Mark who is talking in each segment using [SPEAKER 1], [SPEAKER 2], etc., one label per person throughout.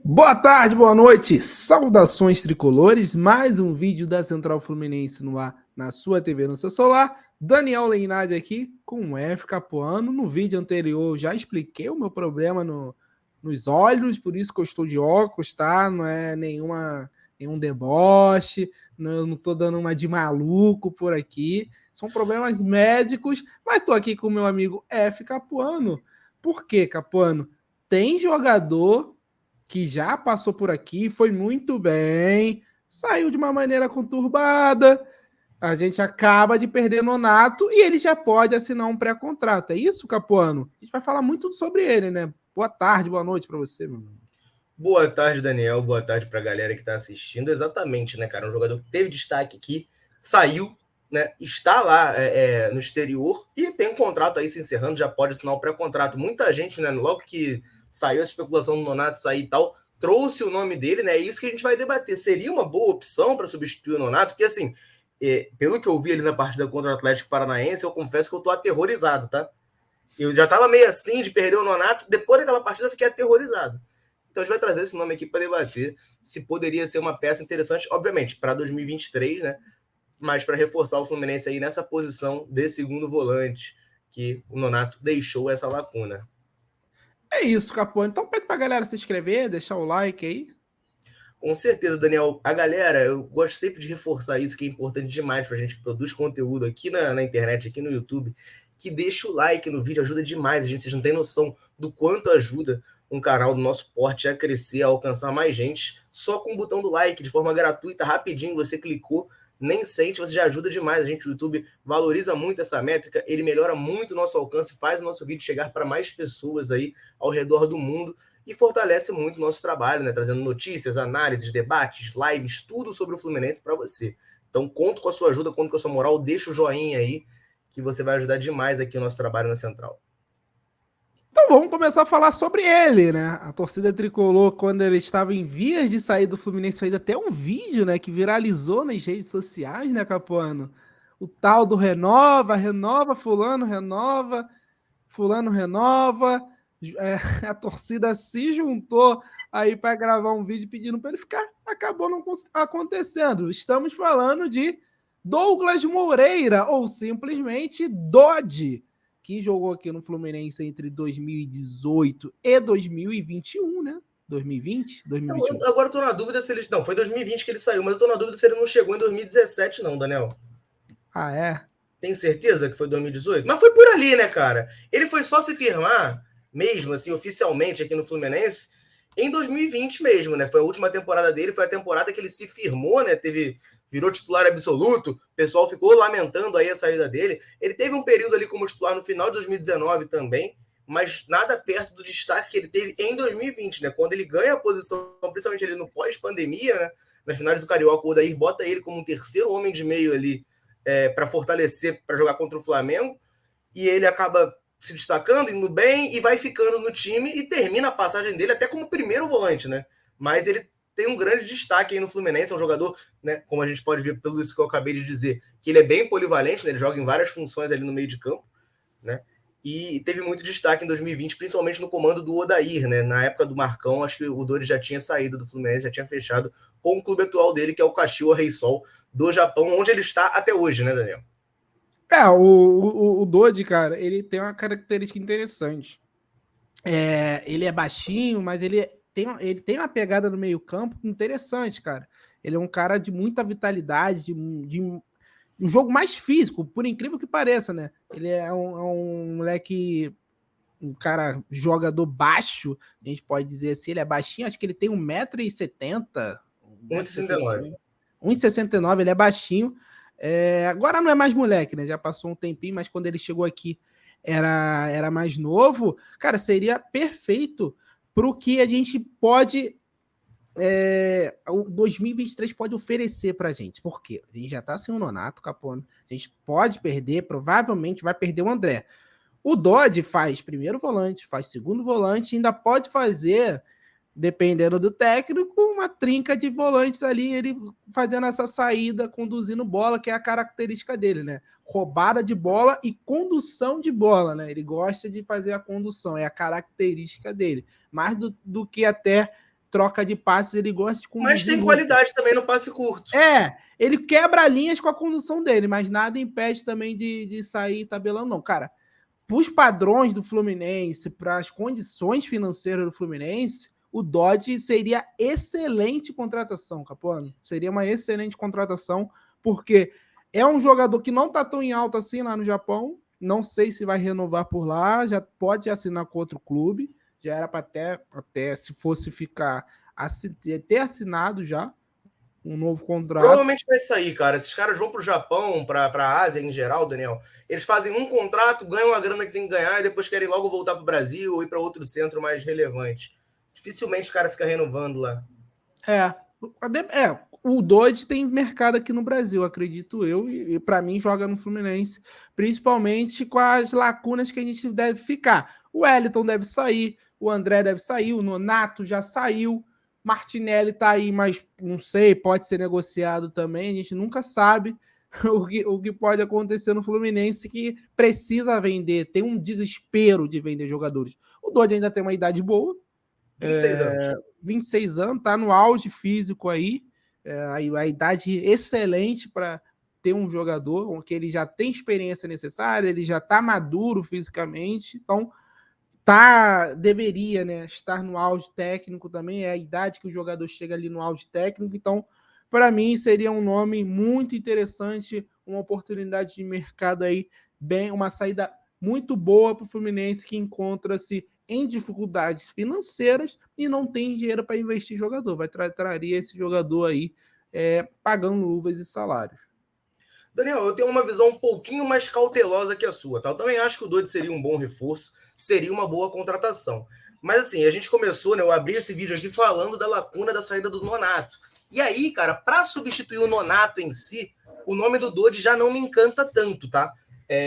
[SPEAKER 1] Boa tarde, boa noite, saudações tricolores, mais um vídeo da Central Fluminense no ar, na sua TV, no seu celular. Daniel Leinade aqui com o F Capuano. No vídeo anterior eu já expliquei o meu problema nos olhos, por isso que eu estou de óculos, tá? Não é nenhum deboche, eu não tô dando uma de maluco por aqui, são problemas médicos, mas tô aqui com o meu amigo F Capuano. Por quê, Capuano? Tem jogador que já passou por aqui, foi muito bem, saiu de uma maneira conturbada, a gente acaba de perder Nonato e ele já pode assinar um pré-contrato. É isso, Capuano? A gente vai falar muito sobre ele, né? Boa tarde, boa noite para você, meu irmão.
[SPEAKER 2] Boa tarde, Daniel. Boa tarde para a galera que está assistindo. Exatamente, né, cara? Um jogador que teve destaque aqui, saiu, né? Está lá no exterior e tem um contrato aí se encerrando, já pode assinar o pré-contrato. Muita gente, né? Logo que saiu a especulação do Nonato sair e tal, trouxe o nome dele, né? É isso que a gente vai debater. Seria uma boa opção para substituir o Nonato? Porque, assim, pelo que eu vi ali na partida contra o Atlético Paranaense, eu confesso que eu tô aterrorizado, tá? Eu já tava meio assim de perder o Nonato, depois daquela partida eu fiquei aterrorizado. Então a gente vai trazer esse nome aqui para debater se poderia ser uma peça interessante, obviamente, para 2023, né? Mas para reforçar o Fluminense aí nessa posição de segundo volante, que o Nonato deixou essa lacuna.
[SPEAKER 1] É isso, Capuano. Então pede pra galera se inscrever, deixar o like aí.
[SPEAKER 2] Com certeza, Daniel. A galera, eu gosto sempre de reforçar isso, que é importante demais para a gente que produz conteúdo aqui na internet, aqui no YouTube, que deixa o like no vídeo, ajuda demais. A gente, vocês não têm noção do quanto ajuda um canal do nosso porte a crescer, a alcançar mais gente, só com o botão do like, de forma gratuita, rapidinho, você clicou, nem sente, você já ajuda demais. A gente, o YouTube, valoriza muito essa métrica, ele melhora muito o nosso alcance, faz o nosso vídeo chegar para mais pessoas aí ao redor do mundo e fortalece muito o nosso trabalho, né? Trazendo notícias, análises, debates, lives, tudo sobre o Fluminense para você. Então, conto com a sua ajuda, conto com a sua moral, deixa o joinha aí, que você vai ajudar demais aqui o nosso trabalho na Central.
[SPEAKER 1] Então vamos começar a falar sobre ele, né? A torcida tricolor, quando ele estava em vias de sair do Fluminense, fez até um vídeo, né, que viralizou nas redes sociais, né, Capuano? O tal do renova, renova, fulano renova. É, a torcida se juntou aí para gravar um vídeo pedindo para ele ficar. Acabou não acontecendo. Estamos falando de Douglas Moreira, ou simplesmente Dodge, que jogou aqui no Fluminense entre 2018 e 2021, né? 2020? 2021.
[SPEAKER 2] Agora eu tô na dúvida se ele. Não, foi 2020 que ele saiu, mas eu tô na dúvida se ele não chegou em 2017, não, Daniel.
[SPEAKER 1] Ah, é?
[SPEAKER 2] Tem certeza que foi 2018? Mas foi por ali, né, cara? Ele foi só se firmar, mesmo assim, oficialmente aqui no Fluminense, em 2020 mesmo, né? Foi a última temporada dele, foi a temporada que ele se firmou, né? Virou titular absoluto, o pessoal ficou lamentando aí a saída dele. Ele teve um período ali como titular no final de 2019 também, mas nada perto do destaque que ele teve em 2020, né? Quando ele ganha a posição, principalmente ali no pós-pandemia, né? Nas finais do Carioca, o Odair bota ele como um terceiro homem de meio ali para fortalecer, para jogar contra o Flamengo, e ele acaba se destacando, indo bem, e vai ficando no time e termina a passagem dele até como primeiro volante, né? Mas ele tem um grande destaque aí no Fluminense, é um jogador, né, como a gente pode ver pelo isso que eu acabei de dizer, que ele é bem polivalente, né, ele joga em várias funções ali no meio de campo, né? E teve muito destaque em 2020, principalmente no comando do Odair, né? Na época do Marcão, acho que o Dori já tinha saído do Fluminense, já tinha fechado com o clube atual dele, que é o Kashiwa Reysol, do Japão, onde ele está até hoje, né, Daniel?
[SPEAKER 1] É, o Dodge, cara, ele tem uma característica interessante. Ele é baixinho, mas ele tem uma pegada no meio-campo interessante, cara. Ele é um cara de muita vitalidade, de um jogo mais físico, por incrível que pareça, né? Ele é um moleque, um cara jogador baixo, a gente pode dizer assim, ele é baixinho, acho que ele tem 1,70m,
[SPEAKER 2] 1,69.
[SPEAKER 1] 1,69m, 1,69m, ele é baixinho. Agora não é mais moleque, né? Já passou um tempinho, mas quando ele chegou aqui era mais novo. Cara, seria perfeito para o que a gente pode. O 2023 pode oferecer para a gente. Por quê? A gente já está sem o Nonato, Capone. A gente pode perder, provavelmente vai perder o André. O Dodge faz primeiro volante, faz segundo volante, ainda pode fazer, dependendo do técnico, uma trinca de volantes ali, ele fazendo essa saída, conduzindo bola, que é a característica dele, né? Roubada de bola e condução de bola, né? Ele gosta de fazer a condução, é a característica dele. Mais do que até troca de passes, ele gosta de conduzir.
[SPEAKER 2] Mas tem qualidade também no passe curto.
[SPEAKER 1] Ele quebra linhas com a condução dele, mas nada impede também de sair tabelando, não. Cara, para os padrões do Fluminense, para as condições financeiras do Fluminense, o Dodge seria excelente contratação, Capuano. Seria uma excelente contratação, porque é um jogador que não está tão em alta assim lá no Japão. Não sei se vai renovar por lá, já pode assinar com outro clube. Já era para até se fosse ficar, ter assinado já um novo contrato.
[SPEAKER 2] Provavelmente vai sair, cara. Esses caras vão pro Japão, pra Ásia em geral, Daniel. Eles fazem um contrato, ganham a grana que tem que ganhar e depois querem logo voltar pro Brasil ou ir para outro centro mais relevante. Dificilmente o cara fica renovando lá.
[SPEAKER 1] O Dodge tem mercado aqui no Brasil, acredito eu, e para mim joga no Fluminense, principalmente com as lacunas que a gente deve ficar. O Wellington deve sair, o André deve sair, o Nonato já saiu, Martinelli tá aí, mas não sei, pode ser negociado também, a gente nunca sabe o que pode acontecer no Fluminense, que precisa vender, tem um desespero de vender jogadores. O Dodge ainda tem uma idade boa,
[SPEAKER 2] 26 anos.
[SPEAKER 1] 26 anos, tá no auge físico aí, a idade excelente para ter um jogador que ele já tem experiência necessária, ele já tá maduro fisicamente, então deveria, né, estar no auge técnico também, é a idade que o jogador chega ali no auge técnico, então para mim seria um nome muito interessante, uma oportunidade de mercado aí, uma saída muito boa para o Fluminense, que encontra-se em dificuldades financeiras e não tem dinheiro para investir em jogador. Traria esse jogador aí pagando luvas e salários.
[SPEAKER 2] Daniel, eu tenho uma visão um pouquinho mais cautelosa que a sua, tá? Eu também acho que o Dodge seria um bom reforço, seria uma boa contratação. Mas assim, a gente começou, né? Eu abri esse vídeo aqui falando da lacuna da saída do Nonato. E aí, cara, para substituir o Nonato em si, o nome do Dodge já não me encanta tanto, tá?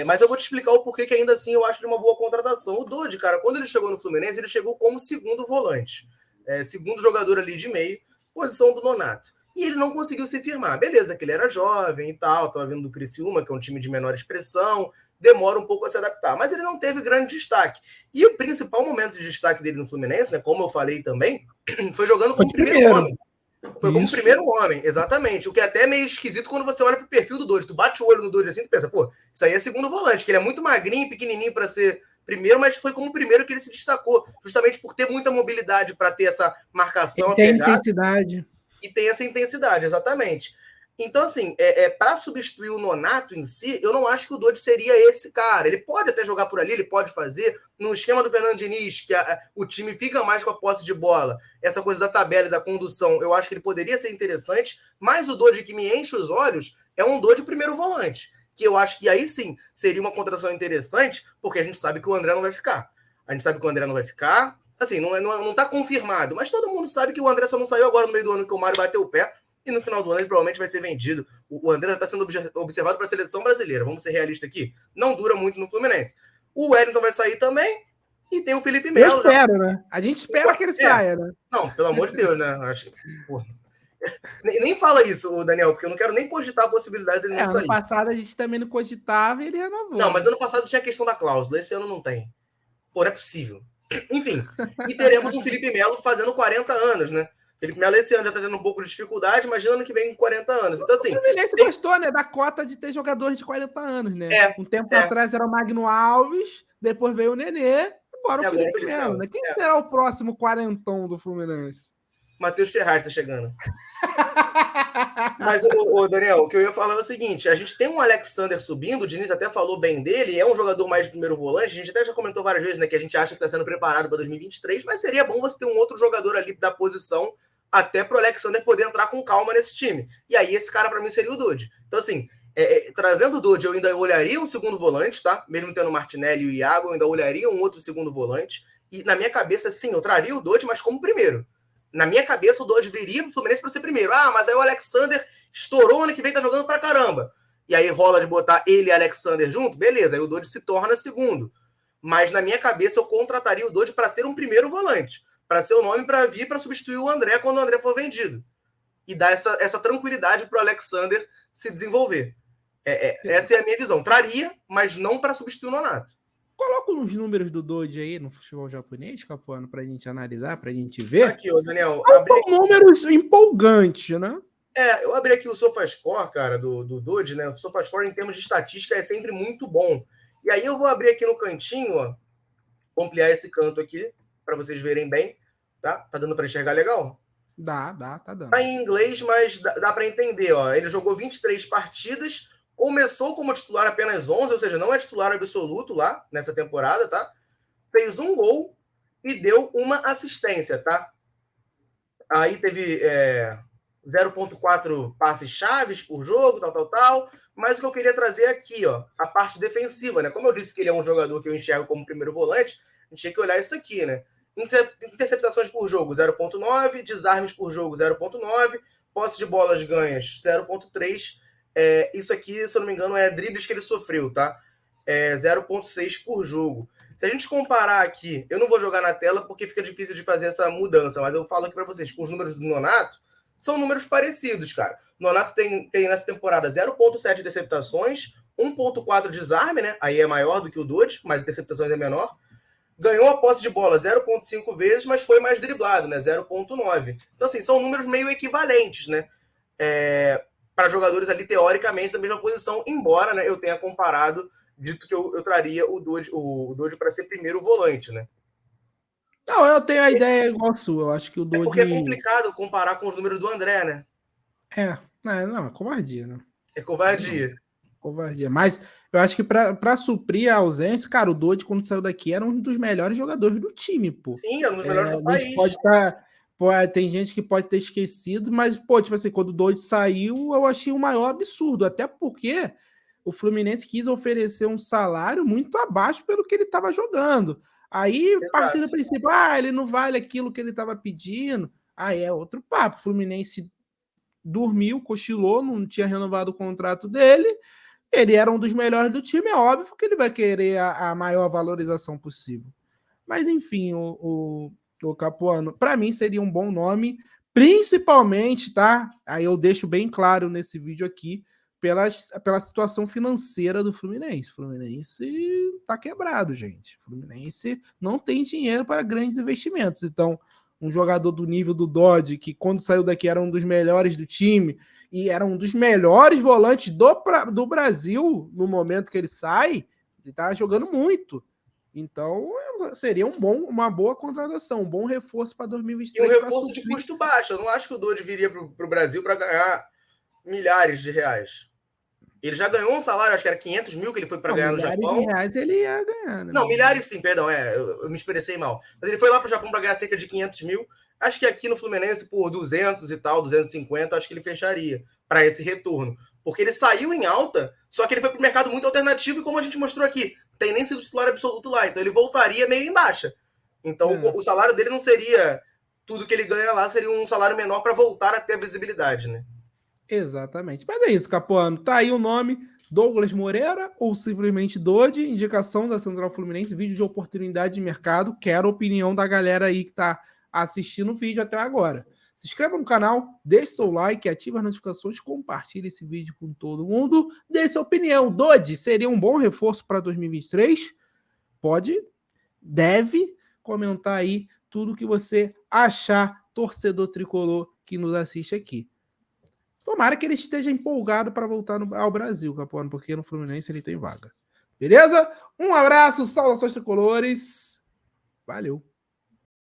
[SPEAKER 2] Mas eu vou te explicar o porquê que ainda assim eu acho ele uma boa contratação. O Dodge, cara, quando ele chegou no Fluminense, ele chegou como segundo volante. Segundo jogador ali de meio, posição do Nonato. E ele não conseguiu se firmar. Beleza, que ele era jovem e tal, estava vindo do Criciúma, que é um time de menor expressão, demora um pouco a se adaptar. Mas ele não teve grande destaque. E o principal momento de destaque dele no Fluminense, né, como eu falei também, foi jogando como primeiro homem. Foi como primeiro homem, exatamente. O que é até meio esquisito quando você olha pro perfil do Dodge. Tu bate o olho no Dodge assim, tu pensa, pô, isso aí é segundo volante, que ele é muito magrinho, pequenininho para ser primeiro, mas foi como primeiro que ele se destacou, justamente por ter muita mobilidade para ter essa marcação,
[SPEAKER 1] tem intensidade.
[SPEAKER 2] E tem essa intensidade, exatamente. Então, assim, para substituir o Nonato em si, eu não acho que o Dodge seria esse cara. Ele pode até jogar por ali, ele pode fazer. No esquema do Fernando Diniz, que o time fica mais com a posse de bola, essa coisa da tabela e da condução, eu acho que ele poderia ser interessante, mas o Dodge que me enche os olhos é um Dodge primeiro volante, que eu acho que aí sim seria uma contratação interessante, porque a gente sabe que o André não vai ficar. Assim, não tá confirmado, mas todo mundo sabe que o André só não saiu agora no meio do ano que o Mário bateu o pé, e no final do ano ele provavelmente vai ser vendido. O André está sendo observado para a seleção brasileira. Vamos ser realistas aqui. Não dura muito no Fluminense. O Wellington vai sair também. E tem o Felipe Melo.
[SPEAKER 1] Eu espero, né? A gente espera que ele saia, né?
[SPEAKER 2] Não, pelo amor de Deus, né? Acho que, nem fala isso, Daniel, porque eu não quero nem cogitar a possibilidade dele não sair.
[SPEAKER 1] Ano passado a gente também não cogitava e ele renovou.
[SPEAKER 2] Não, mas ano passado tinha a questão da cláusula. Esse ano não tem. Pô, não é possível. Enfim, e teremos o Felipe Melo fazendo 40 anos, né? Felipe Melo esse ano já tá tendo um pouco de dificuldade, imagina ano que vem com 40 anos. Então, assim.
[SPEAKER 1] O Fluminense gostou, né? Da cota de ter jogadores de 40 anos, né? Um tempo atrás era o Magno Alves, depois veio o Nenê, agora o Felipe Melo, né? Quem será o próximo quarentão do Fluminense?
[SPEAKER 2] Matheus Ferraz tá chegando. Mas, Daniel, o que eu ia falar é o seguinte: a gente tem um Alexander subindo, o Diniz até falou bem dele, é um jogador mais de primeiro volante, a gente até já comentou várias vezes, né, que a gente acha que está sendo preparado para 2023, mas seria bom você ter um outro jogador ali da posição, até para o Alexander poder entrar com calma nesse time. E aí esse cara para mim seria o Dodge. Então, assim, trazendo o Dodge, eu ainda olharia um segundo volante, tá? Mesmo tendo o Martinelli e o Iago, eu ainda olharia um outro segundo volante. E na minha cabeça, sim, eu traria o Dodge, mas como primeiro. Na minha cabeça, o Dodge viria pro Fluminense para ser primeiro. Ah, mas aí o Alexander estourou ano que vem, tá jogando pra caramba. E aí rola de botar ele e Alexander junto, beleza, aí o Dodge se torna segundo. Mas na minha cabeça, eu contrataria o Dodge para ser um primeiro volante. Para ser o nome para vir para substituir o André quando o André for vendido. E dar essa tranquilidade pro Alexander se desenvolver. Essa é a minha visão. Traria, mas não para substituir o Nonato.
[SPEAKER 1] Coloca os números do Dodge aí no futebol japonês, Capuano, pra gente analisar, pra gente ver.
[SPEAKER 2] Aqui, ó, Daniel,
[SPEAKER 1] Não são números empolgantes, né?
[SPEAKER 2] eu abri aqui o SofaScore, cara, do Dodge, né? O SofaScore, em termos de estatística, é sempre muito bom. E aí eu vou abrir aqui no cantinho, ó, vou ampliar esse canto aqui, para vocês verem bem, tá? Tá dando para enxergar legal?
[SPEAKER 1] Tá dando.
[SPEAKER 2] Tá em inglês, mas dá para entender, ó. Ele jogou 23 partidas, começou como titular apenas 11, ou seja, não é titular absoluto lá nessa temporada, tá? Fez um gol e deu uma assistência, tá? Aí teve 0,4 passes chaves por jogo, tal. Mas o que eu queria trazer aqui, ó, a parte defensiva, né? Como eu disse que ele é um jogador que eu enxergo como primeiro volante, a gente tinha que olhar isso aqui, né? Interceptações por jogo, 0,9. Desarmes por jogo, 0,9. Posse de bolas ganhas, 0,3. Isso aqui, se eu não me engano, é dribles que ele sofreu, tá? 0,6 por jogo. Se a gente comparar aqui, eu não vou jogar na tela porque fica difícil de fazer essa mudança, mas eu falo aqui para vocês, com os números do Nonato, são números parecidos, cara. O Nonato tem nessa temporada 0,7 interceptações, 1,4 desarme, né? Aí é maior do que o Dodge, mas interceptações é menor. Ganhou a posse de bola 0,5 vezes, mas foi mais driblado, né? 0,9. Então, assim, são números meio equivalentes, né? Para jogadores ali, teoricamente, da mesma posição, embora, né, eu tenha comparado, dito que eu traria o Dodge para ser primeiro volante, né?
[SPEAKER 1] Não, eu tenho a ideia igual a sua. Eu acho que o Dodge...
[SPEAKER 2] porque é complicado comparar com os números do André, né?
[SPEAKER 1] Não, é covardia, né?
[SPEAKER 2] É covardia.
[SPEAKER 1] Não, covardia. Mas eu acho que para suprir a ausência, cara, o Dodge, quando saiu daqui, era um dos melhores jogadores do time, pô.
[SPEAKER 2] Sim, era um dos melhores do país.
[SPEAKER 1] Pode estar... tem gente que pode ter esquecido, mas, pô, tipo assim, quando o Dodge saiu, eu achei o maior absurdo. Até porque o Fluminense quis oferecer um salário muito abaixo pelo que ele estava jogando. Aí, partindo do princípio, ele não vale aquilo que ele estava pedindo. Aí é outro papo. O Fluminense dormiu, cochilou, não tinha renovado o contrato dele. Ele era um dos melhores do time, é óbvio que ele vai querer a maior valorização possível. Mas, enfim, o Capuano, para mim seria um bom nome, principalmente, tá? Aí eu deixo bem claro nesse vídeo aqui, pela situação financeira do Fluminense. O Fluminense tá quebrado, gente. O Fluminense não tem dinheiro para grandes investimentos. Então, um jogador do nível do Dodge, que quando saiu daqui era um dos melhores do time e era um dos melhores volantes do Brasil no momento que ele sai, ele tá jogando muito. Então, seria uma boa contratação, um bom reforço para 2023.
[SPEAKER 2] E um reforço de custo baixo. Eu não acho que o Dodge viria para o Brasil para ganhar milhares de reais. Ele já ganhou um salário, acho que era 500 mil que ele foi para ganhar no Japão.
[SPEAKER 1] Milhares de reais ele ia ganhar, né?
[SPEAKER 2] Não, milhares sim, perdão, eu me expressei mal. Mas ele foi lá para o Japão para ganhar cerca de 500 mil. Acho que aqui no Fluminense, por 200 e tal, 250, acho que ele fecharia para esse retorno. Porque ele saiu em alta, só que ele foi para o mercado muito alternativo e como a gente mostrou aqui, tem nem sido titular absoluto lá. Então ele voltaria meio em baixa. Então o salário dele não seria tudo que ele ganha lá, seria um salário menor para voltar a ter visibilidade, né?
[SPEAKER 1] Exatamente. Mas é isso, Capuano. Tá aí o nome, Douglas Moreira ou simplesmente Dodge, indicação da Central Fluminense, vídeo de oportunidade de mercado. Quero a opinião da galera aí que tá assistindo o vídeo até agora. Se inscreva no canal, deixe seu like, ative as notificações, compartilhe esse vídeo com todo mundo. Dê sua opinião. Dodge seria um bom reforço para 2023? Deve comentar aí tudo que você achar, torcedor tricolor que nos assiste aqui. Tomara que ele esteja empolgado para voltar ao Brasil, Capuano, porque no Fluminense ele tem vaga. Beleza? Um abraço, saudações tricolores. Valeu.